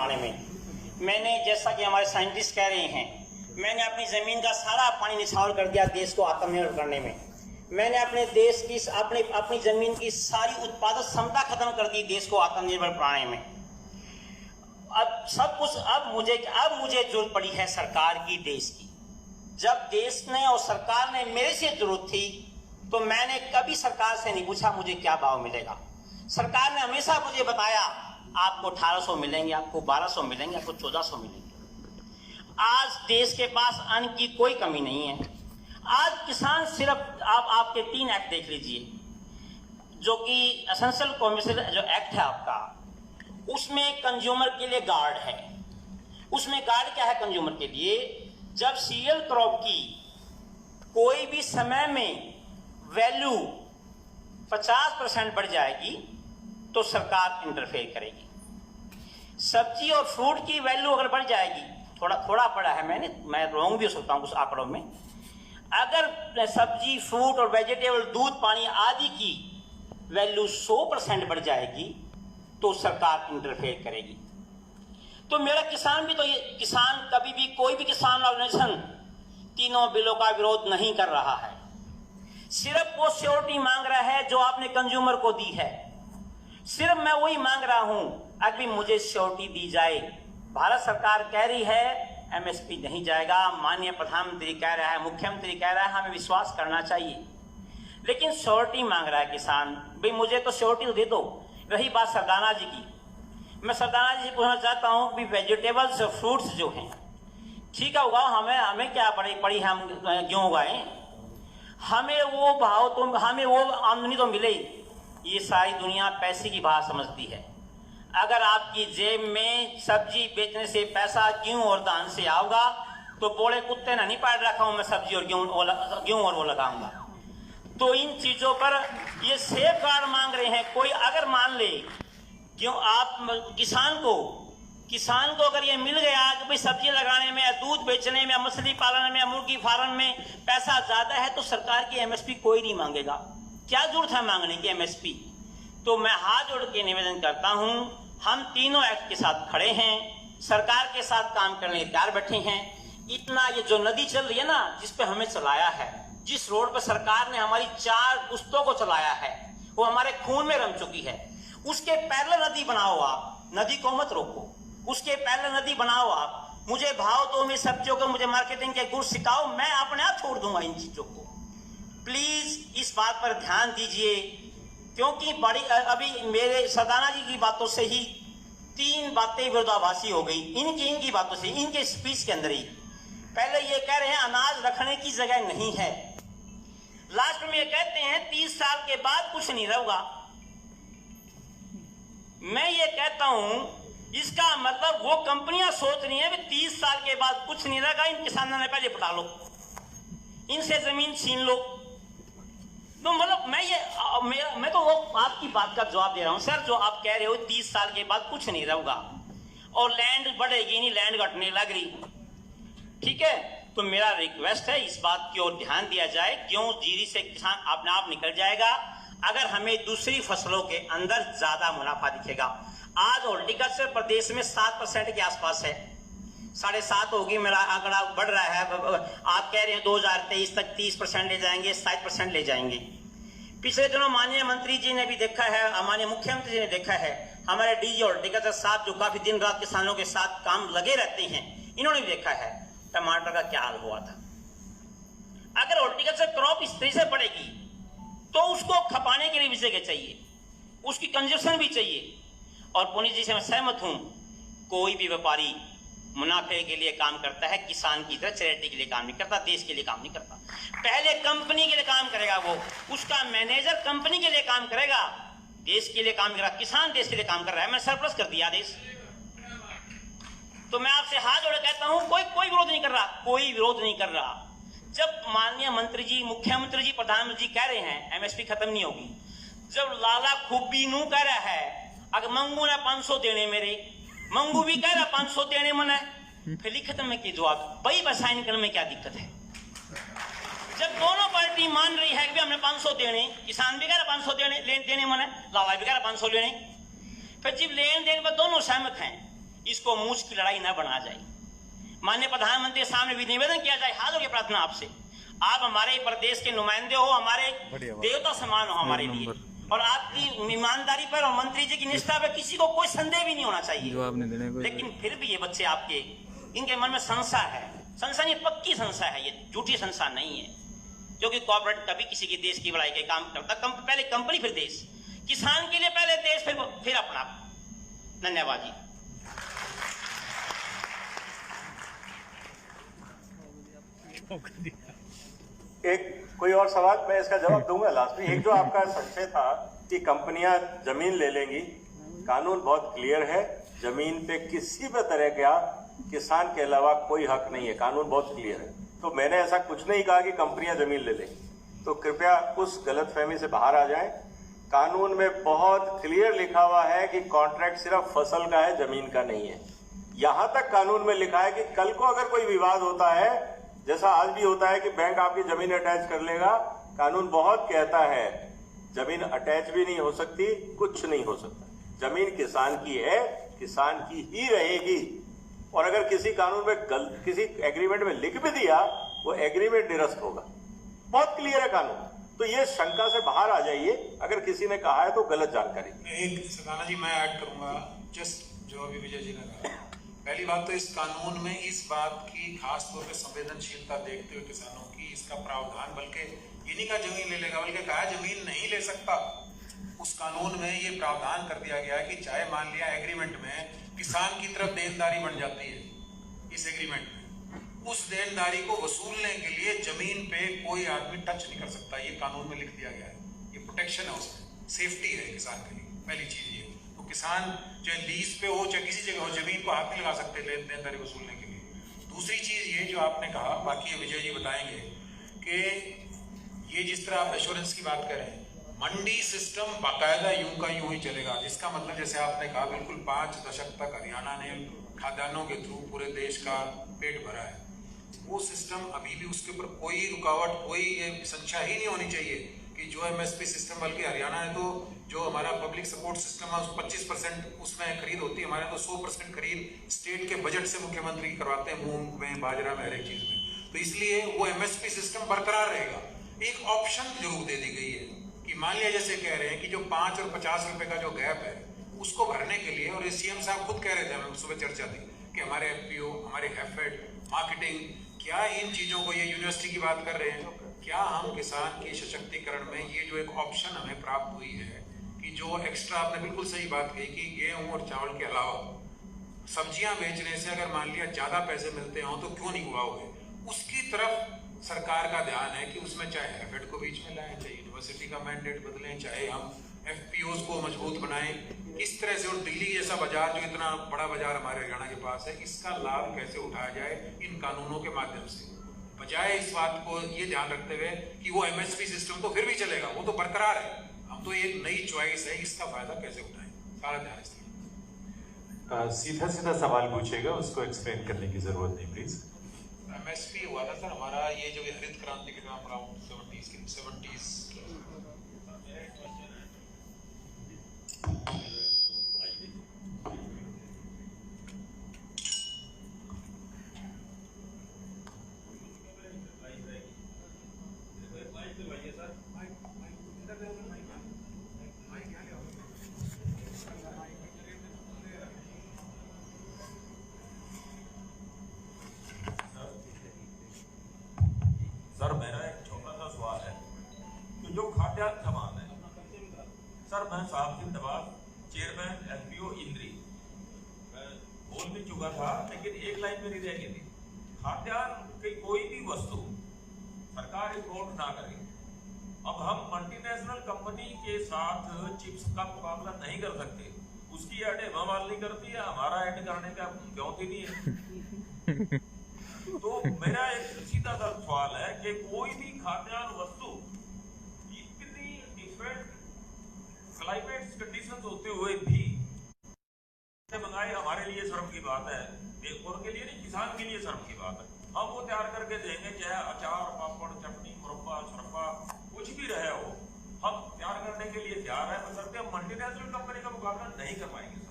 बनाने में। मैंने, जैसा कि हमारे साइंटिस्ट कह रहे हैं, मैंने अपनी ज़मीन का सारा पानी निछावर कर दिया देश को आत्मनिर्भर करने में। मैंने अपने देश की अपनी ज़मीन की सारी उत्पादक क्षमता खत्म कर दी देश को आत्मनिर्भर बनाने में। अब सब कुछ अब मुझे जरूरत पड़ी है सरकार की, देश की। जब देश ने और सरकार ने मेरे से जरूरत थी तो मैंने कभी सरकार से नहीं पूछा मुझे क्या भाव मिलेगा। सरकार ने हमेशा मुझे बताया आपको 1800 मिलेंगे, आपको 1200 मिलेंगे, आपको 1400 मिलेंगे। आज देश के पास अन्न की कोई कमी नहीं है। आज किसान सिर्फ आप आपके 3 एक्ट देख लीजिए, जो कि एसेंशियल कमर्शियल जो एक्ट है आपका, उसमें कंज्यूमर के लिए गार्ड है। उसमें गार्ड क्या है कंज्यूमर के लिए? जब सीरियल क्रॉप की कोई भी समय में वैल्यू 50% बढ़ जाएगी तो सरकार इंटरफेयर करेगी। सब्जी और फ्रूट की वैल्यू अगर बढ़ जाएगी, थोड़ा पड़ा है, मैं रॉन्ग भी हो सकता हूं कुछ आंकड़ों में, अगर सब्जी, फ्रूट और वेजिटेबल, दूध, पानी आदि की वैल्यू 100% बढ़ जाएगी तो सरकार इंटरफेयर करेगी। तो मेरा किसान भी, तो ये किसान कभी भी, कोई भी किसान ऑर्गेनाइजेशन तीनों बिलों का विरोध नहीं कर रहा है। सिर्फ वो श्योरिटी मांग रहा है जो आपने कंज्यूमर को दी है। सिर्फ मैं वही मांग रहा हूं, अभी मुझे श्योरिटी दी जाए। भारत सरकार कह रही है एमएसपी नहीं जाएगा, माननीय प्रधानमंत्री कह रहा है, मुख्यमंत्री कह रहा है, हमें विश्वास करना चाहिए, लेकिन श्योरिटी मांग रहा है किसान। भाई मुझे तो श्योरिटी तो दे दो। रही बात सरदाना जी की, मैं सरदाना जी से पूछना चाहता हूं कि वेजिटेबल्स और फ्रूट्स जो हैं, ठीक है उगाओ, हमें क्या पड़ी हम क्यों उगाएं, हमें वो भाव तो, हमें वो आमदनी तो मिले। ये सारी दुनिया पैसे की बात समझती है। अगर आपकी जेब में सब्जी बेचने से पैसा गेहूं और धान से आओगा तो बोले कुत्ते ने नहीं पाल रखा हूं मैं सब्जी और गेहूं और वो लगाऊंगा। तो इन चीजों पर ये सेफ गार्ड मांग रहे हैं। कोई अगर मान ले क्यों आप किसान को अगर ये मिल गया कि भाई सब्जी लगाने में या दूध बेचने में या मछली पालन में या मुर्गी फार्म में पैसा ज्यादा है तो सरकार की एमएसपी कोई नहीं मांगेगा। क्या जरूरत है मांगने की एमएसपी? तो मैं हाथ जोड़ के निवेदन करता हूं, हम तीनों एक्ट के साथ खड़े हैं, सरकार के साथ काम करने के तैयार बैठे हैं। इतना ये जो नदी चल रही है ना, जिस पे हमें चलाया है, जिस रोड पर सरकार ने हमारी 4 पुश्तों को चलाया है, वो हमारे खून में रम चुकी है। उसके पैरेलल नदी बनाओ आप, नदी को मत रोको, उसके पैरेलल नदी बनाओ आप। मुझे भाव दो, मेरी सब्जियों को, मुझे मार्केटिंग के गुण सिखाओ, मैं अपने आप छोड़ दूंगा इन चीजों को। प्लीज इस बात पर ध्यान दीजिए, क्योंकि अभी मेरे सरदाना जी की बातों से ही 3 बातें विरोधाभासी हो गई। इनकी बातों से, इनके स्पीच के अंदर ही पहले ये कह रहे हैं अनाज रखने की जगह नहीं है, लास्ट में ये कहते हैं 30 साल के बाद कुछ नहीं रहेगा। मैं ये कहता हूं इसका मतलब वो कंपनियां सोच रही हैं कि 30 साल के बाद कुछ नहीं रहेगा, इन किसानों ने पहले पटा लो, इनसे जमीन छीन लो। तो मतलब मैं तो वो आपकी बात का जवाब दे रहा हूं सर, जो आप कह रहे हो 30 साल के बाद कुछ नहीं रहेगा और लैंड बढ़ेगी नहीं, लैंड घटने लग रही, ठीक है। तो मेरा रिक्वेस्ट है इस बात की ओर ध्यान दिया जाए, क्यों जीरी से किसान अपने आप निकल जाएगा अगर हमें दूसरी फसलों के अंदर ज्यादा मुनाफा दिखेगा। आज हॉर्टिकल्चर प्रदेश में 7% के आसपास है, 7.5 होगी, मेरा आंकड़ा बढ़ रहा है। आप कह रहे हैं 2023 तक 30% ले जाएंगे, 60% ले जाएंगे। पिछले दिनों माननीय मंत्री जी ने भी देखा है, माननीय मुख्यमंत्री जी ने देखा है, हमारे डीजी हॉर्टिकल्चर साहब जो काफी दिन रात किसानों के साथ काम लगे रहते हैं, इन्होंने भी देखा है टमाटर का क्या हाल हुआ था। अगर हॉर्टिकल्चर क्रॉप इस तरह से बढ़ेगी तो उसको खपाने के लिए भी जगह चाहिए, उसकी कंजप्शन भी चाहिए। और पुनीत जी से मैं सहमत हूं, कोई भी व्यापारी मुनाफे के लिए काम करता है, किसान की तरह चैरिटी के लिए काम नहीं करता, देश के लिए काम नहीं करता। पहले कंपनी के लिए काम करेगा, वो उसका मैनेजर कंपनी के लिए काम करेगा, देश के लिए काम करेगा। किसान देश के लिए काम कर रहा है, मैंने सरप्लस कर दिया देश। तो मैं आपसे हाथ जोड़े कहता हूं, कोई विरोध नहीं कर रहा, कोई विरोध नहीं कर रहा। जब माननीय मंत्री जी, मुख्यमंत्री जी, प्रधानमंत्री जी कह रहे हैं एमएसपी खत्म नहीं होगी, जब लाला खूबी नू कह रहा है अगर मंगू ने 500 देने, मेरे मंगू भी कह रहा 500 देने मना है, फिर खत्म में की जवाब भाई बसाइन करने में क्या दिक्कत है? जब दोनों पार्टी मान रही है कि हमने 500 देने, किसान भी कह रहा 500 देने मन है, लाला भी कह रहा 500 लेने, फिर जब लेन देन पर दोनों सहमत हैं, इसको मूछ की लड़ाई न बना जाए। माननीय प्रधानमंत्री के सामने भी निवेदन किया जाए, हाथ जोड़ के प्रार्थना आपसे, आप हमारे प्रदेश के नुमाइंदे हो, हमारे देवता समान हो हमारे लिए, और आपकी ईमानदारी पर और मंत्री जी की निष्ठा पर किसी को कोई संदेह भी नहीं होना चाहिए। लेकिन फिर भी ये बच्चे आपके, इनके मन में संशय है, संशय नहीं, पक्की संशय है, ये झूठी संशय नहीं है, क्योंकि कॉर्पोरेट कभी किसी के देश की भलाई के काम करता, पहले कंपनी फिर देश, किसान के लिए पहले देश फिर अपना। धन्यवाद जी। एक कोई और सवाल, मैं इसका जवाब दूंगा लास्ट में। एक जो आपका संशय था कि कंपनियां जमीन ले लेंगी, कानून बहुत क्लियर है, जमीन पे किसी भी तरह का किसान के अलावा कोई हक नहीं है, कानून बहुत क्लियर है। तो मैंने ऐसा कुछ नहीं कहा कि कंपनियां जमीन ले लेंगी, तो कृपया उस गलतफहमी से बाहर आ जाएं। कानून में बहुत क्लियर लिखा हुआ है कि कॉन्ट्रैक्ट सिर्फ फसल का है, जमीन का नहीं है। यहां तक कानून में लिखा है कि कल को अगर कोई विवाद होता है, जैसा आज भी होता है कि बैंक आपकी जमीन अटैच कर लेगा, कानून बहुत कहता है जमीन अटैच भी नहीं हो सकती, कुछ नहीं हो सकता। जमीन किसान की है, किसान की ही रहेगी। और अगर किसी कानून में किसी एग्रीमेंट में लिख भी दिया, वो एग्रीमेंट निरस्त होगा। बहुत क्लियर है कानून। तो ये शंका से बाहर आ जाइए, अगर किसी ने कहा है तो गलत जानकारी। एक सदाना जी मैं ऐड करूंगा, जस्ट जो अभी विजय जी ने कहा। पहली बात तो इस कानून में इस बात की खास तौर पे संवेदनशीलता देखते हुए किसानों की इसका प्रावधान, बल्कि इन्हीं का जमीन ले लेगा, बल्कि कहा जमीन नहीं ले सकता। उस कानून में ये प्रावधान कर दिया गया कि चाहे मान लिया एग्रीमेंट में किसान की तरफ देनदारी बन जाती है, इस एग्रीमेंट में उस देनदारी को वसूलने के लिए जमीन पे कोई आदमी टच नहीं कर सकता। ये कानून में लिख दिया गया है, ये प्रोटेक्शन है, उसमें सेफ्टी है किसान के लिए। पहली चीज ये, तो किसान चाहे लीज पे हो चाहे किसी जगह हो, जमीन को हाथ नहीं लगा सकते देनदारी वसूलने के लिए। दूसरी चीज ये जो आपने कहा, बाकी विजय जी बताएंगे, कि ये जिस तरह आप एश्योरेंस की बात करें, मंडी सिस्टम बाकायदा यूं का यूं ही चलेगा, जिसका मतलब जैसे आपने कहा बिल्कुल 5 दशक तक हरियाणा ने खाद्यान्नों के थ्रू पूरे देश का पेट भरा है। वो सिस्टम अभी भी, उसके ऊपर कोई रुकावट, कोई ये संशय ही नहीं होनी चाहिए कि जो एमएसपी सिस्टम, बल्कि हरियाणा ने तो जो हमारा पब्लिक सपोर्ट सिस्टम है 25% उसमें खरीद होती है, हमारे तो 100% खरीद स्टेट के बजट से मुख्यमंत्री करवाते हैं, मूंग में, बाजरा में, हर एक चीज में। तो इसलिए वो एमएसपी सिस्टम बरकरार रहेगा। एक ऑप्शन जरूर दे दी गई है कि मान लिया जैसे कह रहे हैं कि जो 5 और 50 रुपए का जो गैप है उसको भरने के लिए, और सीएम साहब खुद कह रहे थे, हमें सुबह चर्चा थी कि हमारे एफपीओ, हमारे हैफेड, मार्केटिंग, क्या इन चीजों को, ये यूनिवर्सिटी की बात कर रहे हैं, क्या हम किसान के सशक्तिकरण में ये जो एक ऑप्शन हमें प्राप्त हुई है कि जो एक्स्ट्रा, आपने बिल्कुल सही बात कही कि गेहूं और चावल के अलावा सब्जियां बेचने से अगर मान लिया ज्यादा पैसे मिलते हो तो क्यों नहीं उगाओगे, उसकी तरफ सरकार का ध्यान है कि उसमें चाहे हैफेड को बीच में लाएं, चाहे यूनिवर्सिटी का मैंडेट बदलें, चाहे हम एफपीओज को मजबूत बनाएं, इस तरह से। और दिल्ली जैसा बाजार, जो इतना बड़ा बाजार हमारे हरियाणा के पास है, इसका लाभ कैसे उठाया जाए इन कानूनों के माध्यम से, बजाय इस बात को ये ध्यान रखते हुए कि वो एमएसपी सिस्टम तो फिर भी चलेगा, वो तो बरकरार है, हम तो एक नई चॉइस है, इसका फायदा कैसे उठाएं, सारा ध्यान इसलिए। सीधा सीधा सवाल पूछेगा, उसको एक्सप्लेन करने की जरूरत नहीं प्लीज। एमएसपी हुआ था सर हमारा, ये जो हरित क्रांति के नाम अराउंड 70s सर मेरा एक छोटा सा सवाल है कि जो खाद्यान्न सामान है, सर मैं साहब सिंह नवाज, चेयरमैन एफपीओ इंद्री, बोल भी चुका था, लेकिन एक लाइन मेरी रह गई थी। खाद्यान्न की कोई भी वस्तु सरकार इम्पोर्ट ना करे। अब हम मल्टीनेशनल कंपनी के साथ चिप्स का मुकाबला नहीं कर सकते, उसकी ऐड हेमामालिनी नहीं करती है, हमारा ऐड करने का क्यों नहीं है। तो मेरा एक सीधा सा सवाल है कि कोई भी खाद्यान्न वस्तु इतनी डिफरेंट क्लाइमेट कंडीशंस होते हुए भी मंगाए, हमारे लिए शर्म की बात है, और के लिए नहीं, किसान के लिए शर्म की बात है। हम वो तैयार करके देंगे, चाहे अचार, पापड़, चटनी, मुरब्बा, शरबा कुछ भी रहे हो, हम तैयार करने के लिए तैयार है, बशर्ते हम मल्टीनेशनल कंपनी का मुकाबला नहीं कर पाएंगे।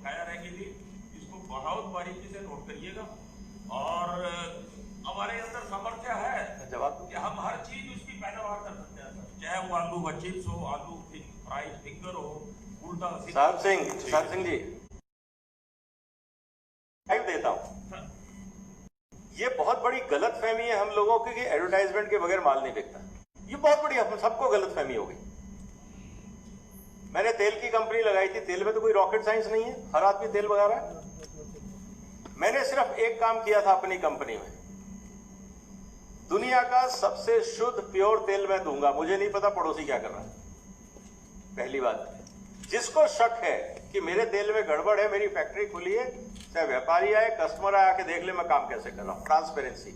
बकाया रह गई थी, इसको बहुत बारीकी से नोट करिएगा। और हमारे अंदर सामर्थ्य है जवाब कि हम हर चीज उसकी पैदावार कर सकते हैं सर, चाहे वो आलू का चिप्स हो, आलू फ्राइड फिंगर हो, उल्टा साहब सिंह जी देता हूं, ये बहुत बड़ी गलत फहमी है हम लोगों की कि एडवर्टाइजमेंट के बगैर माल नहीं बिकता। ये बहुत बड़ी हम सबको गलत फहमी हो गई। मैंने तेल की कंपनी लगाई थी, तेल में तो कोई रॉकेट साइंस नहीं है, हर आदमी तेल बगा रहा है। मैंने सिर्फ एक काम किया था अपनी कंपनी में, दुनिया का सबसे शुद्ध प्योर तेल मैं दूंगा, मुझे नहीं पता पड़ोसी क्या कर रहा है। पहली बात, जिसको शक है कि मेरे तेल में गड़बड़ है, मेरी फैक्ट्री खुली है, चाहे व्यापारी आए, कस्टमर आए, आके देख ले मैं काम कैसे कर रहा हूं। ट्रांसपेरेंसी।